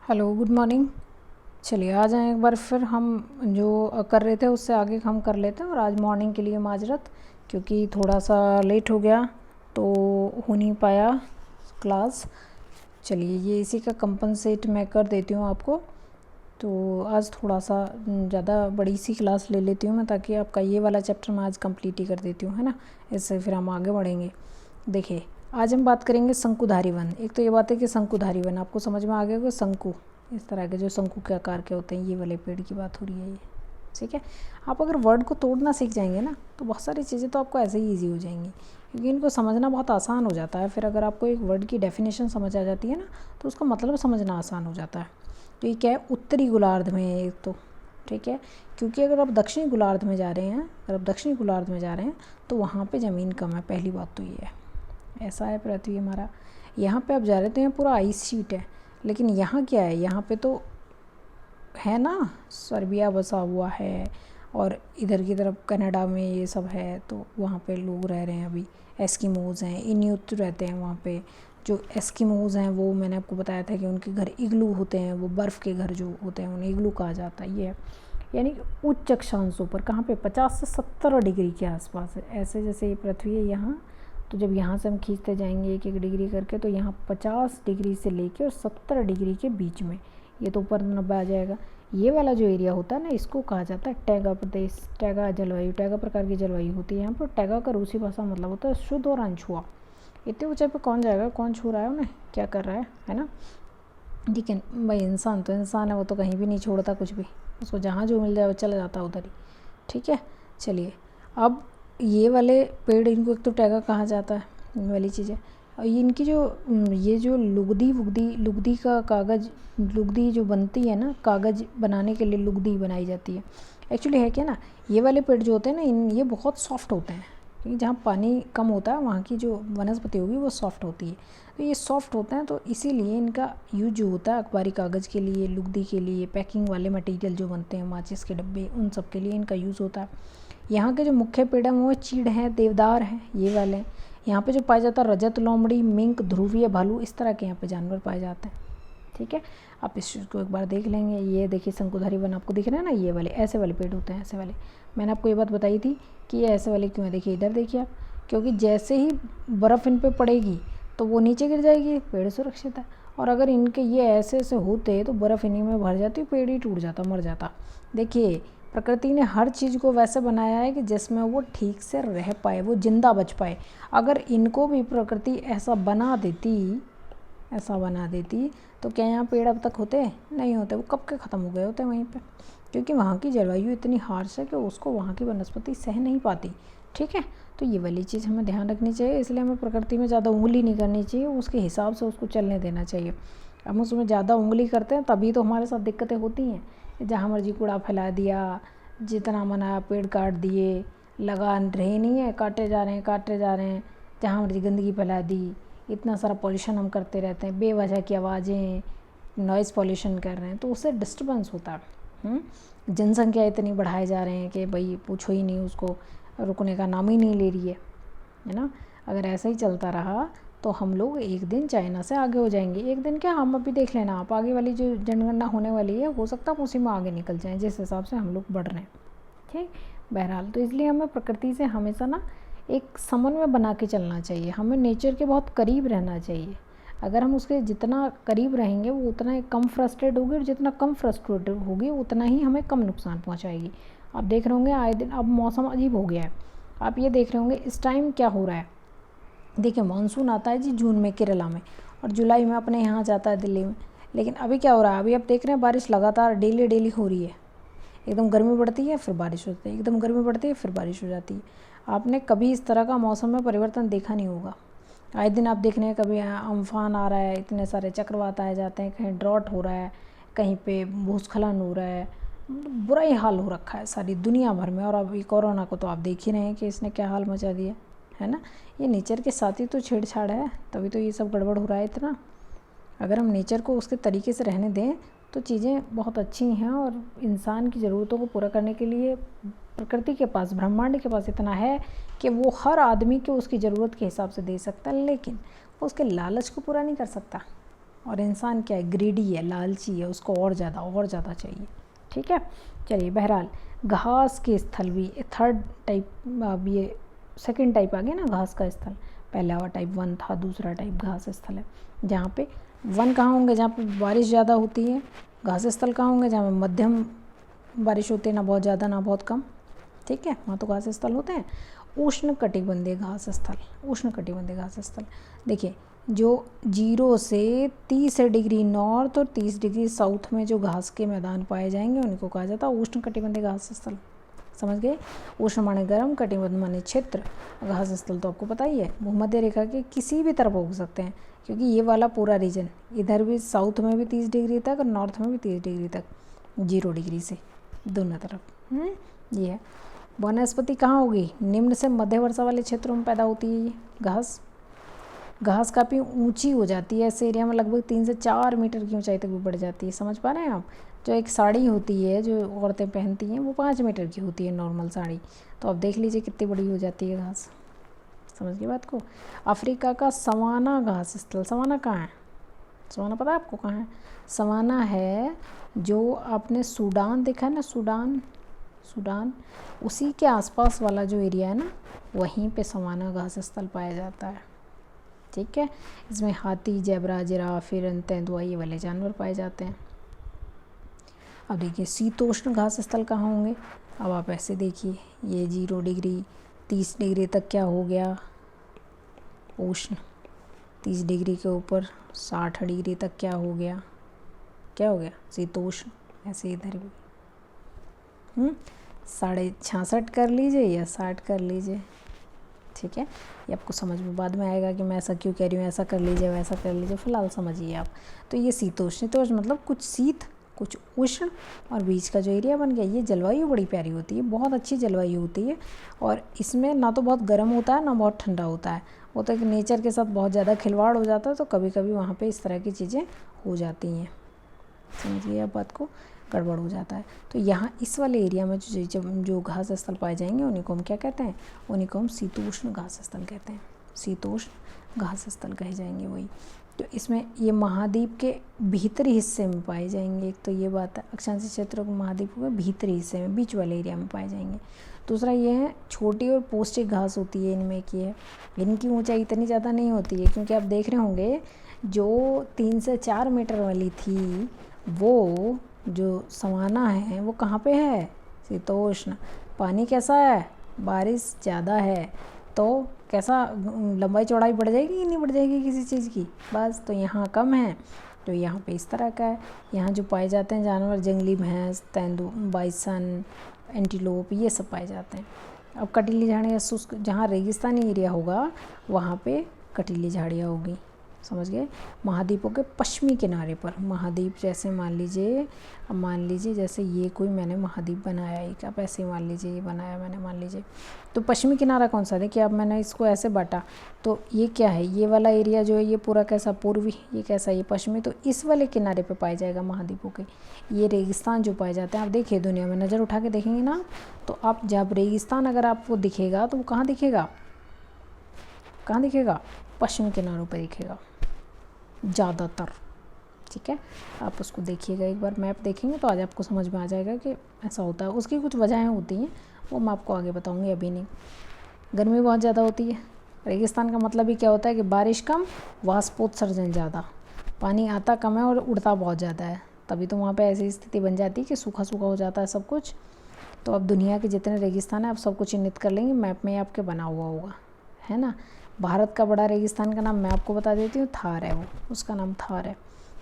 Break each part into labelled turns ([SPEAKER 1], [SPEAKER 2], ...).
[SPEAKER 1] Hello, good morning. चलिए आ जाएं एक बार फिर हम जो कर रहे थे उससे आगे हम कर लेते हैं। और आज मॉर्निंग के लिए माजरत, क्योंकि थोड़ा सा लेट हो गया तो हो नहीं पाया क्लास। चलिए ये इसी का कंपनसेट मैं कर देती हूँ आपको। तो आज थोड़ा सा ज़्यादा बड़ी सी क्लास ले लेती हूँ मैं, ताकि आपका ये वाला चैप्टर मैं आज कंप्लीट ही कर देती हूँ, है ना। इससे फिर हम आगे बढ़ेंगे। देखिए आज हम बात करेंगे शंकुधारी वन। एक तो ये बात है कि शंकुधारी वन आपको समझ में आ गया होगा। शंकु, इस तरह के जो शंकु के आकार के होते हैं, ये वाले पेड़ की बात हो रही है ये, ठीक है। आप अगर वर्ड को तोड़ना सीख जाएंगे ना तो बहुत सारी चीज़ें तो आपको ऐसे ही ईजी हो जाएंगी, क्योंकि इनको समझना बहुत आसान हो जाता है। फिर अगर आपको एक वर्ड की डेफिनेशन समझ आ जाती है ना तो उसका मतलब समझना आसान हो जाता है। तो ये क्या है, उत्तरी गोलार्ध में है एक तो, ठीक है। क्योंकि अगर आप दक्षिणी गोलार्ध में जा रहे हैं, तो वहाँ पे ज़मीन कम है, पहली बात तो ये है। ऐसा है पृथ्वी हमारा, यहाँ पे आप जा रहे थे यहाँ पूरा आइस शीट है, लेकिन यहाँ क्या है, यहाँ पे तो है ना सर्बिया बसा हुआ है, और इधर की तरफ कनाडा में ये सब है, तो वहाँ पे लोग रह रहे हैं अभी। एस्किमोज़ हैं, इन्यूट रहते हैं वहाँ पे। जो एस्किमोज़ हैं वो मैंने आपको बताया था कि उनके घर इग्लू होते हैं, वो बर्फ़ के घर जो होते हैं उन्हें इग्लू कहा जाता है। ये यानी उच्च अक्षांशों पर, कहाँ पे 50 से 70 डिग्री के आसपास है। ऐसे जैसे ये पृथ्वी है यहाँ, तो जब यहाँ से हम खींचते जाएंगे एक एक डिग्री करके, तो यहाँ 50 डिग्री से लेके और 70 डिग्री के बीच में, ये तो ऊपर 90 आ जाएगा। ये वाला जो एरिया होता है ना, इसको कहा जाता है टैगा प्रदेश। टैगा जलवायु, टैगा प्रकार की जलवायु होती है यहाँ पर। टैगा का रूसी भाषा मतलब होता है शुद्ध और अनछुआ। इतने ऊंचाई पे कौन जाएगा, कौन छू रहा है उन्हें, क्या कर रहा है ना। ठीक है भाई, इंसान तो इंसान है, वो तो कहीं भी नहीं छोड़ता कुछ भी, उसको जहाँ जो मिल जाए वो चला जाता उधर ही, ठीक है। चलिए अब ये वाले पेड़, इनको एक तो टैगा कहा जाता है, ये वाली चीज़ें। और ये इनकी जो ये जो लुगदी का कागज़, लुगदी जो बनती है ना, कागज़ बनाने के लिए लुगदी बनाई जाती है। एक्चुअली है क्या ना, ये वाले पेड़ जो होते हैं ना, ये बहुत सॉफ्ट होते हैं, क्योंकि जहाँ पानी कम होता है वहाँ की जो वनस्पति होगी वो सॉफ्ट होती है। तो ये सॉफ्ट होते हैं, तो इसीलिए इनका यूज जो होता है अखबारी कागज़ के लिए, लुगदी के लिए, पैकिंग वाले मटेरियल जो बनते हैं, माचिस के डब्बे, उन सब के लिए इनका यूज़ होता है। यहाँ के जो मुख्य पेड़ हैं वो चीड़ हैं, देवदार हैं, ये वाले। यहाँ पे जो पाया जाता है रजत, लोमड़ी, मिंक, ध्रुवीय भालू, इस तरह के यहाँ पे जानवर पाए जाते हैं, ठीक है। आप इस चीज़ को एक बार देख लेंगे। ये देखिए शंकुधारी वन आपको दिख रहा है ना, ये वाले ऐसे वाले पेड़ होते हैं, ऐसे वाले। मैंने आपको ये बात बताई थी कि ये ऐसे वाले क्यों है। देखिए इधर देखिए आप, क्योंकि जैसे ही बर्फ़ इन पर पड़ेगी तो वो नीचे गिर जाएगी, पेड़ सुरक्षित है। और अगर इनके ये ऐसे ऐसे होते तो बर्फ़ इन्हीं में भर जाती, पेड़ ही टूट जाता, मर जाता। देखिए प्रकृति ने हर चीज़ को वैसे बनाया है कि जिसमें वो ठीक से रह पाए, वो ज़िंदा बच पाए। अगर इनको भी प्रकृति ऐसा बना देती तो क्या यहाँ पेड़ अब तक होते? नहीं होते, वो कब के ख़त्म हो गए होते वहीं पे। क्योंकि वहाँ की जलवायु इतनी हार्श है कि उसको वहाँ की वनस्पति सह नहीं पाती, ठीक है। तो ये वाली चीज़ हमें ध्यान रखनी चाहिए, इसलिए हमें प्रकृति में ज़्यादा उंगली नहीं करनी चाहिए, उसके हिसाब से उसको चलने देना चाहिए। हम उसमें ज़्यादा उंगली करते हैं तभी तो हमारे साथ दिक्कतें होती हैं। जहाँ मर्जी कूड़ा फैला दिया, जितना मना पेड़ काट दिए, लगा रहे नहीं है, काटे जा रहे हैं। जहाँ मर्जी गंदगी फैला दी, इतना सारा पॉल्यूशन हम करते रहते हैं, बेवजह की आवाज़ें, नॉइज़ पॉल्यूशन कर रहे हैं, तो उससे डिस्टर्बेंस होता है। जनसंख्या इतनी बढ़ाए जा रहे हैं कि भाई पूछो ही नहीं, उसको रुकने का नाम ही नहीं ले रही है ना। अगर ऐसा ही चलता रहा तो हम लोग एक दिन चाइना से आगे हो जाएंगे। एक दिन क्या, हम अभी देख लेना आप, आगे वाली जो जनगणना होने वाली है हो सकता है उसी में आगे निकल जाएं, जिस हिसाब से हम लोग बढ़ रहे हैं, ठीक। बहरहाल तो इसलिए हमें प्रकृति से हमेशा ना एक समन्वय बना के चलना चाहिए, हमें नेचर के बहुत करीब रहना चाहिए। अगर हम उसके जितना करीब रहेंगे वो उतना ही कम फ्रस्ट्रेट होगी, और जितना कम फ्रस्ट्रेट होगी उतना ही हमें कम नुकसान पहुंचाएगी। आप देख रहे होंगे आए दिन अब मौसम अजीब हो गया है। आप ये देख रहे होंगे इस टाइम क्या हो रहा है। देखिए मानसून आता है जी जून में केरला में, और जुलाई में अपने यहाँ जाता है दिल्ली में। लेकिन अभी क्या हो रहा है, अभी आप देख रहे हैं बारिश लगातार डेली हो रही है। एकदम गर्मी बढ़ती है फिर बारिश हो जाती है, एकदम गर्मी बढ़ती है फिर बारिश हो जाती है। आपने कभी इस तरह का मौसम में परिवर्तन देखा नहीं होगा। आए दिन आप देख रहे हैं कभी अम्फान आ रहा है, इतने सारे चक्रवात आए जाते हैं, कहीं ड्रॉट हो रहा है, कहीं पे भूस्खलन हो रहा है, बुरा ही हाल हो रखा है सारी दुनिया भर में। और अभी कोरोना को तो आप देख ही रहे हैं कि इसने क्या हाल मचा दिया है ना। ये नेचर के साथ ही तो छेड़छाड़ है, तभी तो ये सब गड़बड़ हो रहा है इतना। अगर हम नेचर को उसके तरीके से रहने दें तो चीज़ें बहुत अच्छी हैं, और इंसान की ज़रूरतों को पूरा करने के लिए प्रकृति के पास, ब्रह्मांड के पास इतना है कि वो हर आदमी को उसकी ज़रूरत के हिसाब से दे सकता है, लेकिन वो उसके लालच को पूरा नहीं कर सकता। और इंसान क्या है, ग्रीडी है, लालची है, उसको और ज़्यादा चाहिए। ठीक है, चलिए बहरहाल घास के स्थल भी थर्ड टाइप, अब ये सेकंड टाइप आ गया ना घास का स्थल। पहला टाइप वन था, दूसरा टाइप घास स्थल है। जहाँ पे वन कहाँ होंगे, जहाँ पे बारिश ज़्यादा होती है। घास स्थल कहाँ होंगे, जहाँ पे मध्यम बारिश होती है, ना बहुत ज़्यादा ना बहुत कम। ठीक है, वहाँ तो घास स्थल होते हैं। उष्ण कटिबंधीय घास स्थल, उष्ण कटिबंधीय घास स्थल देखिए, जो 0 से 30 डिग्री नॉर्थ और 30 डिग्री साउथ में जो घास के मैदान पाए जाएंगे उनको कहा जाता है उष्ण कटिबंधीय घास स्थल। समझ गए, उष्ण माने गर्म, कटिबंध माने क्षेत्र, घास स्थल तो आपको पता ही है, भूमध्य रेखा के किसी भी तरफ हो सकते हैं, क्योंकि ये वाला पूरा रीजन इधर भी साउथ में भी 30 डिग्री तक और नॉर्थ में भी 30 डिग्री तक, 0 डिग्री से दोनों तरफ। ये है। वनस्पति कहाँ होगी, निम्न से मध्य वर्षा वाले क्षेत्रों में पैदा होती है ये घास। घास काफ़ी ऊंची हो जाती है, ऐसे एरिया में लगभग 3 से 4 मीटर की ऊंचाई तक भी बढ़ जाती है। समझ पा रहे हैं आप, जो एक साड़ी होती है जो औरतें पहनती हैं वो 5 मीटर की होती है नॉर्मल साड़ी, तो आप देख लीजिए कितनी बड़ी हो जाती है घास। समझ गई बात को। अफ्रीका का सवाना घास स्थल, सवाना कहाँ है, सवाना पता है आपको कहाँ है, सवाना है जो आपने सूडान देखा है ना, सूडान उसी के आसपास वाला जो एरिया है ना, वहीं पे सवाना घास स्थल पाया जाता है। ठीक है, इसमें हाथी, जेब्रा, जिराफ, हिरन, तेंदुआ ये वाले जानवर पाए जाते हैं। अब देखिए शीतोष्ण घास स्थल कहाँ होंगे, अब आप ऐसे देखिए, ये 0 डिग्री 30 डिग्री तक क्या हो गया उष्ण, 30 डिग्री के ऊपर 60 डिग्री तक क्या हो गया शीतोष्ण। ऐसे इधर भी 66.5 कर लीजिए या 60 कर लीजिए। ठीक है, ये आपको समझ में बाद में आएगा कि मैं ऐसा क्यों कह रही हूँ, ऐसा कर लीजिए वैसा कर लीजिए, फिलहाल समझिए आप। तो ये शीतोष्ण मतलब कुछ शीत कुछ उष्ण और बीच का जो एरिया बन गया। ये जलवायु बड़ी प्यारी होती है, बहुत अच्छी जलवायु होती है, और इसमें ना तो बहुत गर्म होता है ना बहुत ठंडा होता है। वो तो एक नेचर के साथ बहुत ज़्यादा खिलवाड़ हो जाता है, तो कभी कभी वहाँ पे इस तरह की चीज़ें हो जाती हैं। समझिए आप बात को, गड़बड़ हो जाता है। तो यहाँ इस वाले एरिया में जो घास स्थल पाए जाएंगे उन्हीं को हम क्या कहते हैं, उन्हीं को हम शीतोष्ण घास स्थल कहते हैं। शीतोष्ण घास स्थल कहे जाएंगे वही। तो इसमें ये महाद्वीप के भीतरी हिस्से में पाए जाएंगे, एक तो ये बात है, अक्षांशीय क्षेत्रों के महाद्वीप के भीतरी हिस्से में बीच वाले एरिया में पाए जाएंगे। दूसरा ये है छोटी और पौष्टिक घास होती है इनमें की है, इनकी ऊंचाई इतनी ज़्यादा नहीं होती है, क्योंकि आप देख रहे होंगे जो 3 से 4 मीटर वाली थी वो जो सवाना है वो कहाँ पे है, शीतोष्ण। पानी कैसा है, बारिश ज़्यादा है, तो कैसा लंबाई चौड़ाई बढ़ जाएगी कि नहीं बढ़ जाएगी किसी चीज़ की, बस। तो यहाँ कम है, तो यहाँ पे इस तरह का है। यहाँ जो पाए जाते हैं जानवर, जंगली भैंस, तेंदुआ, बाइसन, एंटीलोप, ये सब पाए जाते हैं। अब कटीली झाड़ियाँ शुष्क, जहाँ रेगिस्तानी एरिया होगा वहाँ पे कटीली झाड़ियाँ होगी। समझ गए। महाद्वीपों के पश्चिमी किनारे पर, महाद्वीप जैसे मान लीजिए जैसे ये कोई मैंने महाद्वीप बनाया एक, आप ऐसे मान लीजिए ये बनाया मैंने, मान लीजिए तो पश्चिमी किनारा कौन सा, देखिए अब मैंने इसको ऐसे बांटा, तो ये क्या है, ये वाला एरिया जो है ये पूरा कैसा पूर्वी, ये कैसा ये पश्चिमी, तो इस वाले किनारे पे पाए जाएगा महाद्वीपों के। ये रेगिस्तान जो पाए जाते हैं, आप देखिए दुनिया में नज़र उठा के देखेंगे ना, तो आप जब रेगिस्तान अगर आपको दिखेगा तो वो कहाँ दिखेगा, पश्चिम किनारों पर दिखेगा ज़्यादातर। ठीक है, आप उसको देखिएगा, एक बार मैप देखेंगे तो आज आपको समझ में आ जाएगा कि ऐसा होता है। उसकी कुछ वजहें होती हैं, वो मैं आपको आगे बताऊंगी, अभी नहीं। गर्मी बहुत ज़्यादा होती है, रेगिस्तान का मतलब ही क्या होता है कि बारिश कम, वाष्पोत्सर्जन ज़्यादा, पानी आता कम है और उड़ता बहुत ज़्यादा है, तभी तो वहाँ पे ऐसी स्थिति बन जाती है कि सूखा सूखा हो जाता है सब कुछ। तो अब दुनिया के जितने रेगिस्तान है आप सबको चिन्हित कर लेंगे, मैप में आपके बना हुआ होगा, है ना। भारत का बड़ा रेगिस्तान का नाम मैं आपको बता देती हूँ, थार है वो, उसका नाम थार है,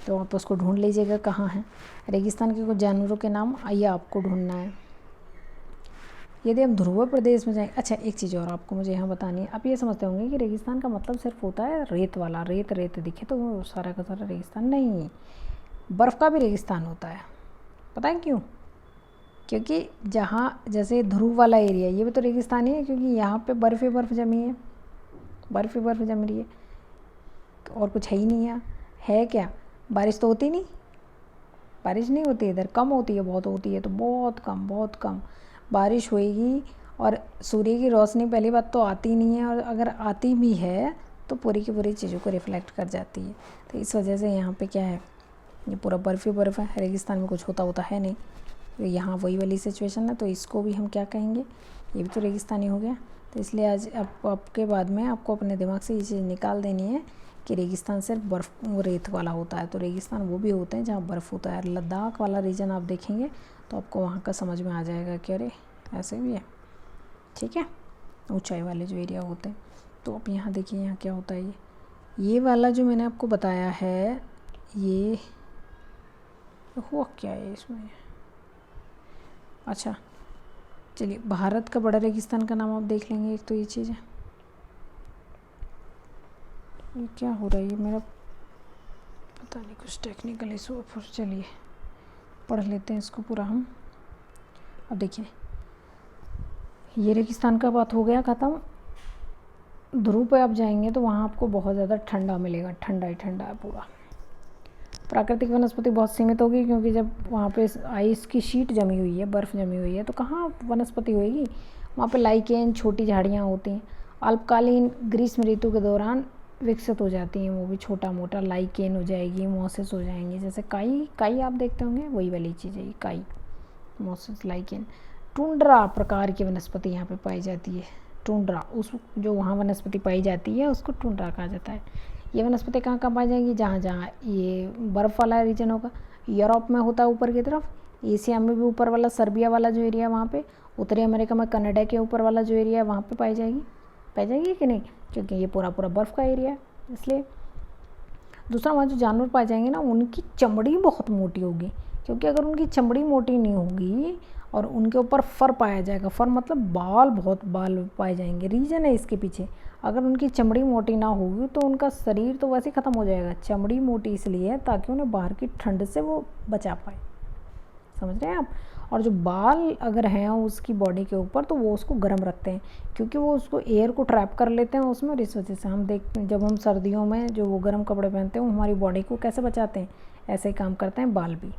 [SPEAKER 1] तो आप उसको ढूंढ लीजिएगा कहाँ है। रेगिस्तान के कुछ जानवरों के नाम आइए आपको ढूंढना है। यदि आप ध्रुव प्रदेश में जाएँ, अच्छा एक चीज़ और आपको मुझे यहाँ बतानी है, आप ये समझते होंगे कि रेगिस्तान का मतलब सिर्फ होता है रेत वाला, रेत दिखे तो वो सारा का सारा रेगिस्तान, नहीं, बर्फ़ का भी रेगिस्तान होता है। पता है क्यों, क्योंकि जहाँ जैसे ध्रुव वाला एरिया ये भी तो रेगिस्तान ही है, क्योंकि यहाँ पे बर्फ़ जमी है, बर्फ़ जम रही है और कुछ है ही नहीं है क्या, बारिश तो होती नहीं, बारिश नहीं होती इधर, कम होती है, बहुत होती है, तो बहुत कम बारिश होएगी। और सूर्य की रोशनी पहली बात तो आती नहीं है, और अगर आती भी है तो पूरी की पूरी चीज़ों को रिफ्लेक्ट कर जाती है। तो इस वजह से यहाँ पे क्या है, ये पूरा बर्फ़ ही बर्फ़ है, रेगिस्तान में कुछ होता है नहीं। तो यहाँ वही वाली सिचुएशन है, तो इसको भी हम क्या कहेंगे, ये भी तो रेगिस्तानी हो गया। तो इसलिए आज आपके बाद में आपको अपने दिमाग से ये चीज़ निकाल देनी है कि रेगिस्तान सिर्फ बर्फ़ रेत वाला होता है। तो रेगिस्तान वो भी होते हैं जहाँ बर्फ़ होता है। लद्दाख वाला रीजन आप देखेंगे तो आपको वहाँ का समझ में आ जाएगा कि अरे ऐसे भी है, ठीक है, ऊंचाई वाले जो एरिया होते हैं। तो अब यहाँ देखिए यहाँ क्या होता है, ये वाला जो मैंने आपको बताया है, ये हुआ क्या है इसमें। अच्छा चलिए, भारत का बड़ा रेगिस्तान का नाम आप देख लेंगे। एक तो ये चीज़ है, ये क्या हो रहा है, ये मेरा पता नहीं कुछ टेक्निकल इशू। फिर चलिए पढ़ लेते हैं इसको पूरा हम। अब देखिए ये रेगिस्तान का बात हो गया ख़त्म। ध्रुव पे आप जाएंगे तो वहाँ आपको बहुत ज़्यादा ठंडा मिलेगा, ठंडा ही ठंडा है पूरा। प्राकृतिक वनस्पति बहुत सीमित होगी, क्योंकि जब वहाँ पे आइस की शीट जमी हुई है, बर्फ़ जमी हुई है, तो कहाँ वनस्पति होएगी। वहाँ पे लाइकेन, छोटी झाड़ियाँ होती हैं, अल्पकालीन ग्रीष्म ऋतु के दौरान विकसित हो जाती हैं। वो भी छोटा मोटा लाइकेन हो जाएगी, मॉसेस हो जाएंगी, जैसे काई आप देखते होंगे, वही वाली चीज़ है ये काई, मॉसेस, लाइकेन। टुंड्रा प्रकार की वनस्पति यहाँ पे पाई जाती है। टुंड्रा, उस जो वहाँ वनस्पति पाई जाती है उसको टुंड्रा कहा जाता है। ये वनस्पति कहाँ कहाँ पाई जाएंगी, जहाँ जहाँ ये बर्फ़ वाला रीजन होगा। यूरोप में होता है ऊपर की तरफ, एशिया में भी ऊपर वाला सर्बिया वाला जो एरिया है वहाँ पे, उत्तरी अमेरिका में कनाडा के ऊपर वाला जो एरिया है वहाँ पे पाई जाएगी कि नहीं, क्योंकि ये पूरा बर्फ़ का एरिया है इसलिए। दूसरा, वहाँ जो जानवर पाए जाएंगे ना, उनकी चमड़ी बहुत मोटी होगी, क्योंकि अगर उनकी चमड़ी मोटी नहीं होगी और उनके ऊपर फर पाया जाएगा, फर मतलब बहुत बाल पाए जाएंगे, रीज़न है इसके पीछे। अगर उनकी चमड़ी मोटी ना होगी तो उनका शरीर तो वैसे ही ख़त्म हो जाएगा। चमड़ी मोटी इसलिए है ताकि उन्हें बाहर की ठंड से वो बचा पाए, समझ रहे हैं आप। और जो बाल अगर हैं उसकी बॉडी के ऊपर, तो वो उसको गर्म रखते हैं, क्योंकि वो उसको एयर को ट्रैप कर लेते हैं उसमें। और इस वजह से हम देखते हैं जब हम सर्दियों में जो वो गर्म कपड़े पहनते हैं, वो हमारी बॉडी को कैसे बचाते हैं, ऐसे ही काम करते हैं बाल भी,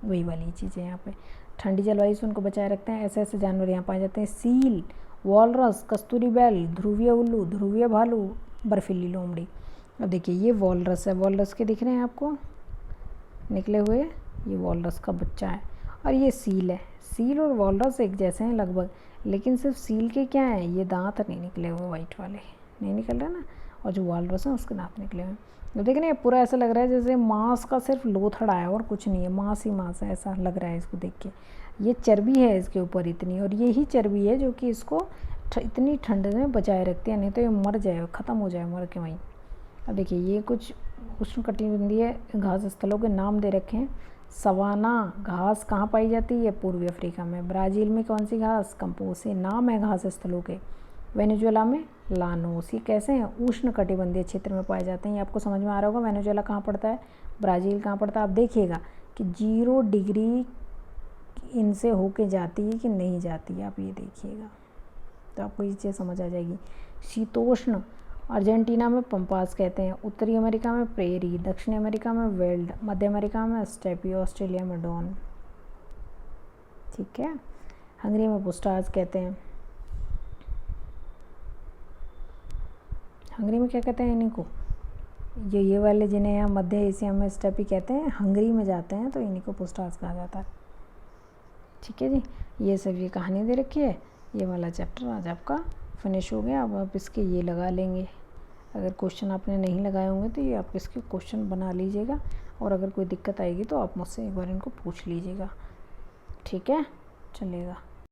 [SPEAKER 1] वही वाली चीज़ें यहाँ पे ठंडी जलवायु से उनको बचाए रखते हैं। ऐसे ऐसे जानवर यहाँ पाए जाते हैं, सील, वॉलरस, कस्तूरी बैल, ध्रुवीय उल्लू, ध्रुवीय भालू, बर्फीली लोमड़ी। अब देखिए ये वॉलरस है, वॉलरस के दिख रहे हैं आपको निकले हुए, ये वॉलरस का बच्चा है। और ये सील है, सील और वॉलरस एक जैसे हैं लगभग, लेकिन सिर्फ सील के क्या है, ये दांत नहीं निकले हुए, वाइट वाले नहीं निकल रहे ना, और जो वॉलरस है उसके दांत निकले हुए। तो देख रहे हैं पूरा ऐसा लग रहा है जैसे मांस का सिर्फ लोथड़ा है और कुछ नहीं है, मांस ही मांस है, ऐसा लग रहा है इसको देख के। ये चर्बी है इसके ऊपर इतनी, और यही चर्बी है जो कि इसको इतनी ठंड में बचाए रखती है, नहीं तो ये मर जाए, ख़त्म हो जाए मर के वहीं। अब देखिए ये कुछ उष्णकटिबंधीय घास स्थलों के नाम दे रखे हैं। सवाना घास कहाँ पाई जाती है, पूर्वी अफ्रीका में। ब्राज़ील में कौन सी घास, कंपोस, ये नाम है घास स्थलों के। वेनेजुएला में लानोस, ये कैसे हैं, उष्णकटिबंधीय क्षेत्र में पाए जाते हैं। ये आपको समझ में आ रहा होगा वेनेजुएला कहाँ पड़ता है, ब्राज़ील कहाँ पड़ता है। आप देखिएगा कि 0 डिग्री इनसे होके जाती है कि नहीं जाती है, आप ये देखिएगा तो आपको ये चीज़ समझ आ जाएगी। शीतोष्ण अर्जेंटीना में पंपास कहते हैं, उत्तरी अमेरिका में प्रेरी, दक्षिण अमेरिका में वेल्ड, मध्य अमेरिका में स्टेपी, ऑस्ट्रेलिया में डॉन, ठीक है। हंगरी में पुस्टाज कहते हैं। हंगरी में क्या कहते हैं इन्हीं को, जो ये वाले जिन्हें यहाँ मध्य एशिया में स्टेपी कहते हैं, हंगरी में जाते हैं तो इन्हीं को पुस्टाज कहा जाता है, ठीक है जी। ये सब ये कहानी दे रखी है। ये वाला चैप्टर आज आपका फिनिश हो गया। अब आप इसके ये लगा लेंगे, अगर क्वेश्चन आपने नहीं लगाए होंगे तो ये आप इसके क्वेश्चन बना लीजिएगा, और अगर कोई दिक्कत आएगी तो आप मुझसे एक बार इनको पूछ लीजिएगा, ठीक है, चलेगा।